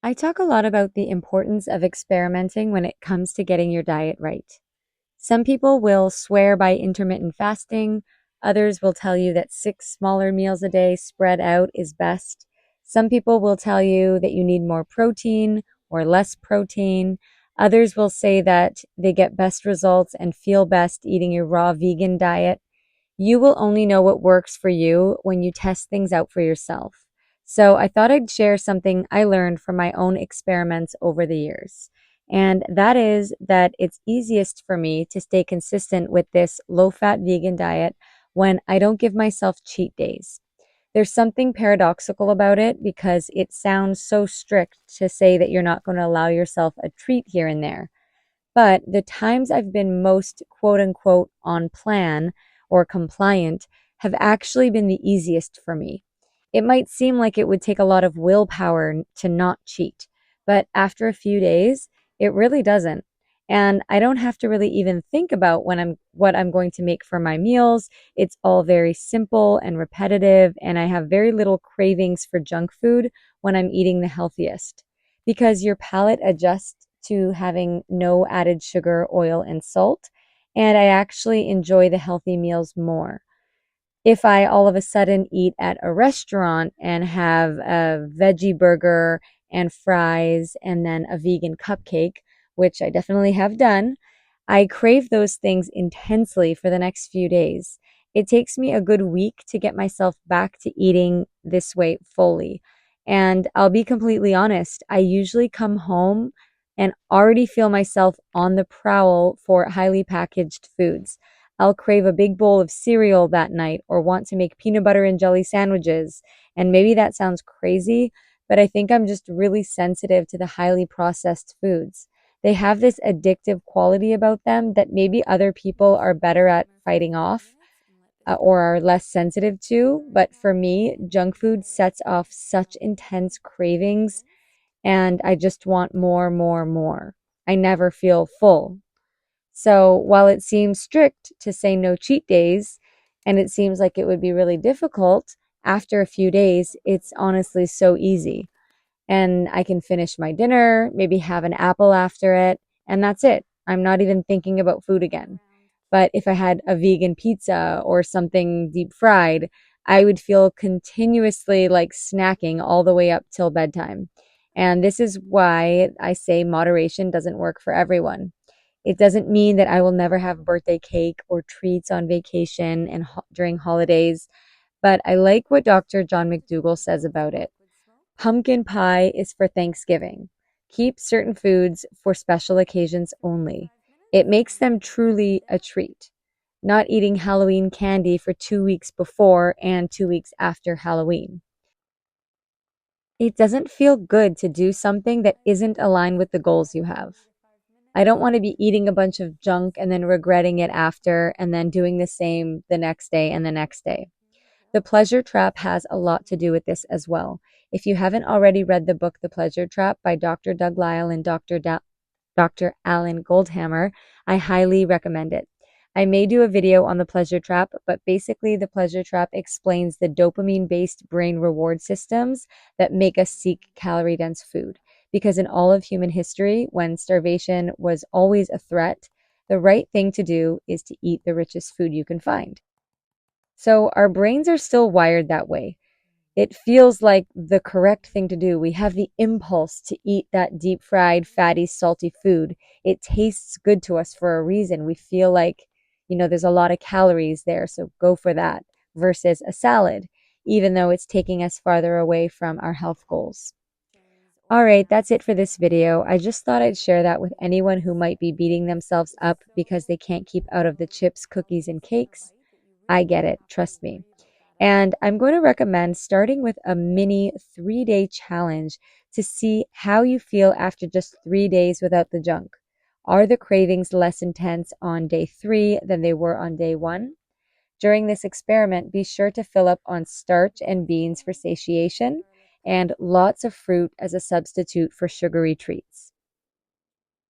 I talk a lot about the importance of experimenting when it comes to getting your diet right. Some people will swear by intermittent fasting, others will tell you that 6 smaller meals a day spread out is best. Some people will tell you that you need more protein or less protein. Others will say that they get best results and feel best eating a raw vegan diet. You will only know what works for you when you test things out for yourself. So I thought I'd share something I learned from my own experiments over the years. And that is that it's easiest for me to stay consistent with this low fat vegan diet when I don't give myself cheat days. There's something paradoxical about it because it sounds so strict to say that you're not going to allow yourself a treat here and there. But the times I've been most quote unquote on plan or compliant have actually been the easiest for me. It might seem like it would take a lot of willpower to not cheat, but after a few days, it really doesn't. And I don't have to really even think about what I'm going to make for my meals. It's all very simple and repetitive, and I have very little cravings for junk food when I'm eating the healthiest because your palate adjusts to having no added sugar, oil, and salt. And I actually enjoy the healthy meals more. If I all of a sudden eat at a restaurant and have a veggie burger and fries and then a vegan cupcake, which I definitely have done, I crave those things intensely for the next few days. It takes me a good week to get myself back to eating this way fully. And I'll be completely honest, I usually come home and already feel myself on the prowl for highly packaged foods. I'll crave a big bowl of cereal that night or want to make peanut butter and jelly sandwiches. And maybe that sounds crazy, but I think I'm just really sensitive to the highly processed foods. They have this addictive quality about them that maybe other people are better at fighting off or are less sensitive to. But for me, junk food sets off such intense cravings, and I just want more, more, more. I never feel full. So while it seems strict to say no cheat days, and it seems like it would be really difficult, after a few days, it's honestly so easy. And I can finish my dinner, maybe have an apple after it, and that's it. I'm not even thinking about food again. But if I had a vegan pizza or something deep fried, I would feel continuously like snacking all the way up till bedtime. And this is why I say moderation doesn't work for everyone. It doesn't mean that I will never have birthday cake or treats on vacation and during holidays, but I like what Dr. John McDougall says about it. Pumpkin pie is for Thanksgiving. Keep certain foods for special occasions only. It makes them truly a treat. Not eating Halloween candy for 2 weeks before and 2 weeks after Halloween. It doesn't feel good to do something that isn't aligned with the goals you have. I don't want to be eating a bunch of junk and then regretting it after and then doing the same the next day and the next day. The Pleasure Trap has a lot to do with this as well. If you haven't already read the book The Pleasure Trap by Dr. Doug Lisle and Dr. Alan Goldhammer, I highly recommend it. I may do a video on the pleasure trap, but basically, the pleasure trap explains the dopamine based brain reward systems that make us seek calorie dense food. Because in all of human history, when starvation was always a threat, the right thing to do is to eat the richest food you can find. So our brains are still wired that way. It feels like the correct thing to do. We have the impulse to eat that deep fried, fatty, salty food. It tastes good to us for a reason. We feel like, there's a lot of calories there, so go for that versus a salad, even though it's taking us farther away from our health goals. All right, that's it for this video. I just thought I'd share that with anyone who might be beating themselves up because they can't keep out of the chips, cookies, and cakes. I get it, trust me. And I'm going to recommend starting with a mini 3-day challenge to see how you feel after just 3 days without the junk. Are the cravings less intense on day 3 than they were on day 1? During this experiment, be sure to fill up on starch and beans for satiation and lots of fruit as a substitute for sugary treats.